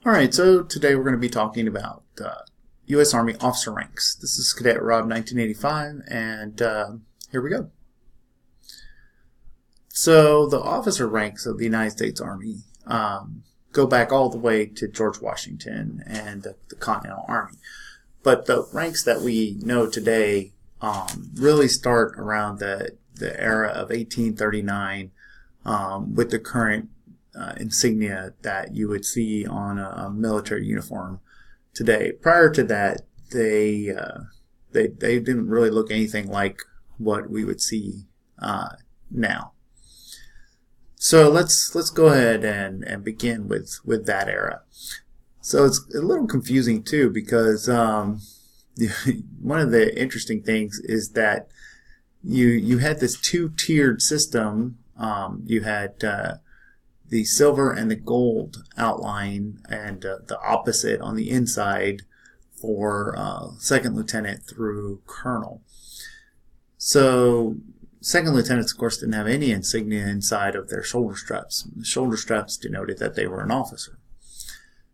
Alright, so today we're going to be talking about U.S. Army officer ranks. This is Cadet Rob 1985, and here we go. So the officer ranks of the United States Army go back all the way to George Washington and the Continental Army. But the ranks that we know today really start around the era of 1839 with the current insignia that you would see on a military uniform today. Prior to that, they didn't really look anything like what we would see now. So let's go ahead and begin with that era. So it's a little confusing too, because one of the interesting things is that you had this two-tiered system. You had the silver and the gold outline, and the opposite on the inside for second lieutenant through colonel. So second lieutenants, of course, didn't have any insignia inside of their shoulder straps. The shoulder straps denoted that they were an officer.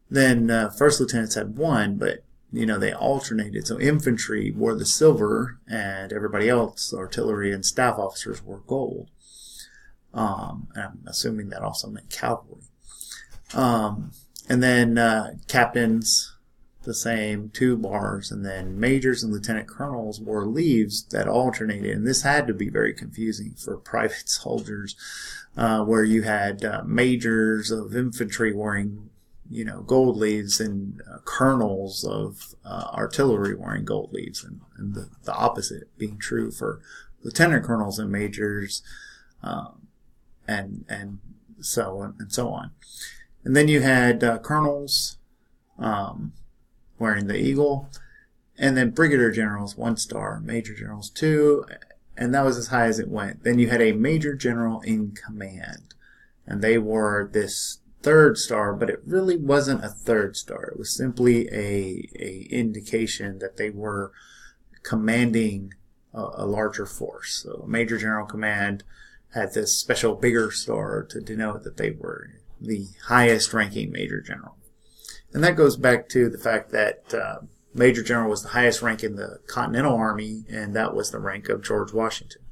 Then first lieutenants had one, but they alternated. So infantry wore the silver, and everybody else, artillery and staff officers, wore gold. And I'm assuming that also meant cavalry. And then captains, the same, 2 bars, and then majors and lieutenant colonels wore leaves that alternated. And this had to be very confusing for private soldiers, where you had majors of infantry wearing, gold leaves, and colonels of artillery wearing gold leaves, and the opposite being true for lieutenant colonels and majors, and so on and so on. And then you had colonels wearing the eagle, and then brigadier generals 1 star, major generals 2, and that was as high as it went. Then you had a major general in command, and they wore this 3rd star, but it really wasn't a 3rd star. It was simply a indication that they were commanding a larger force. So a major general command had this special bigger star to denote that they were the highest ranking major general. And that goes back to the fact that major general was the highest rank in the Continental Army, and that was the rank of George Washington.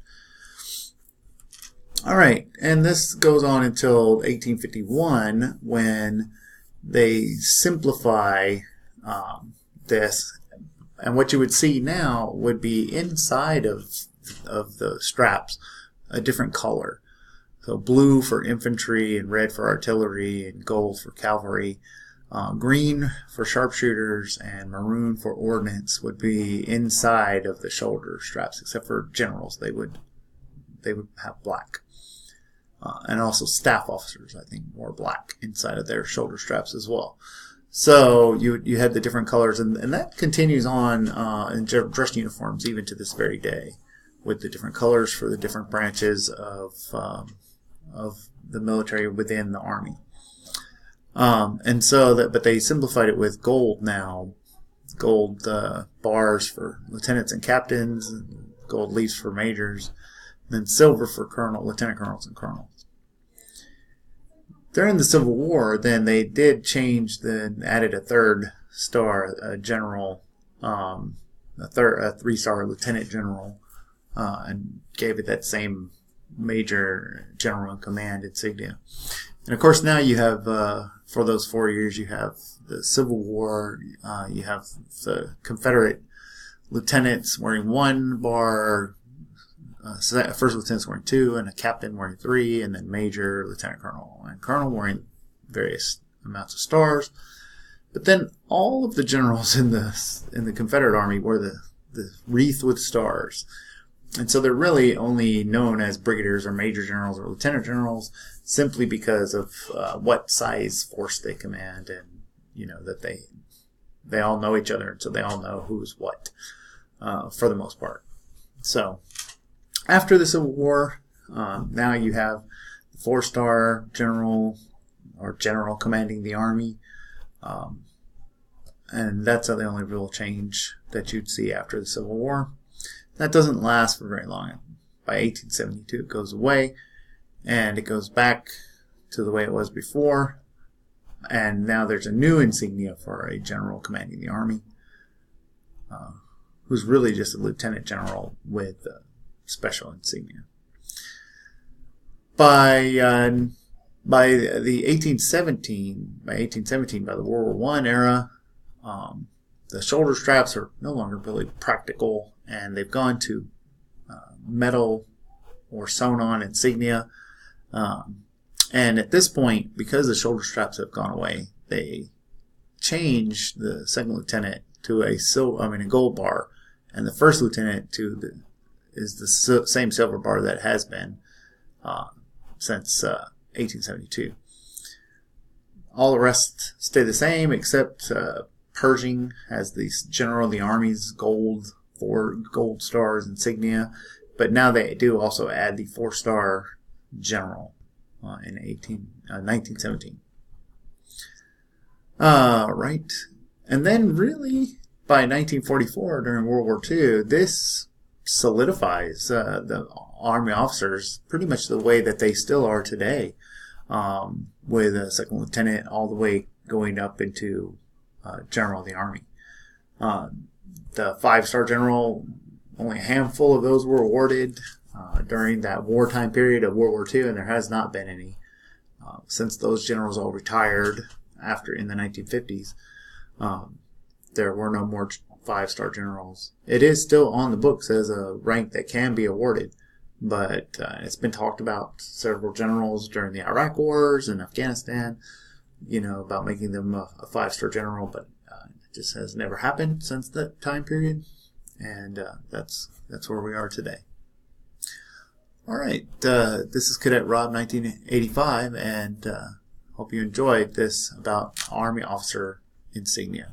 All right, and this goes on until 1851, when they simplify this, and what you would see now would be inside of the straps a different color. So blue for infantry, and red for artillery, and gold for cavalry. Green for sharpshooters, and maroon for ordnance would be inside of the shoulder straps, except for generals. They would have black. And also staff officers, I think, wore black inside of their shoulder straps as well. So you had the different colors, and that continues on in dress uniforms even to this very day, with the different colors for the different branches of the military within the Army. And so but they simplified it with gold now. Gold bars for lieutenants and captains, and gold leaves for majors, and then silver for lieutenant colonels and colonels. During the Civil War, then they did change, added a 3rd star, a general, a 3-star lieutenant general, and gave it that same major general in command insignia. And of course now you have, for those 4 years, you have the Civil War, you have the Confederate lieutenants wearing 1 bar, first lieutenants wearing 2, and a captain wearing 3, and then major, lieutenant colonel, and colonel wearing various amounts of stars. But then all of the generals in the Confederate Army wore the wreath with stars. And so they're really only known as brigadiers or major generals or lieutenant generals, simply because of what size force they command, and that they all know each other, so they all know who's what for the most part. So after the Civil War, now you have the 4-star general or general commanding the Army, and that's the only real change that you'd see after the Civil War. That doesn't last for very long. By 1872, it goes away, and it goes back to the way it was before. And now there's a new insignia for a general commanding the army, who's really just a lieutenant general with special insignia. By the 1817, by the World War I era, the shoulder straps are no longer really practical, and they've gone to metal or sewn-on insignia. And at this point, because the shoulder straps have gone away, they changed the second lieutenant to a gold bar, and the first lieutenant is the same silver bar that has been since 1872. All the rest stay the same, except Pershing has the General of the Army's 4 gold stars insignia, but now they do also add the 4-star General in 1917. Right. And then really by 1944, during World War II, this solidifies the Army officers pretty much the way that they still are today, with a second lieutenant all the way going up into General of the Army. The 5-star General, only a handful of those were awarded during that wartime period of World War II, and there has not been any since those generals all retired in the 1950s. There were no more 5-star generals. It is still on the books as a rank that can be awarded, but it's been talked about several generals during the Iraq wars and Afghanistan, about making them a 5-star general, but it just has never happened since that time period, and that's where we are today. All right, this is Cadet Rob 1985, and hope you enjoyed this about Army officer insignia.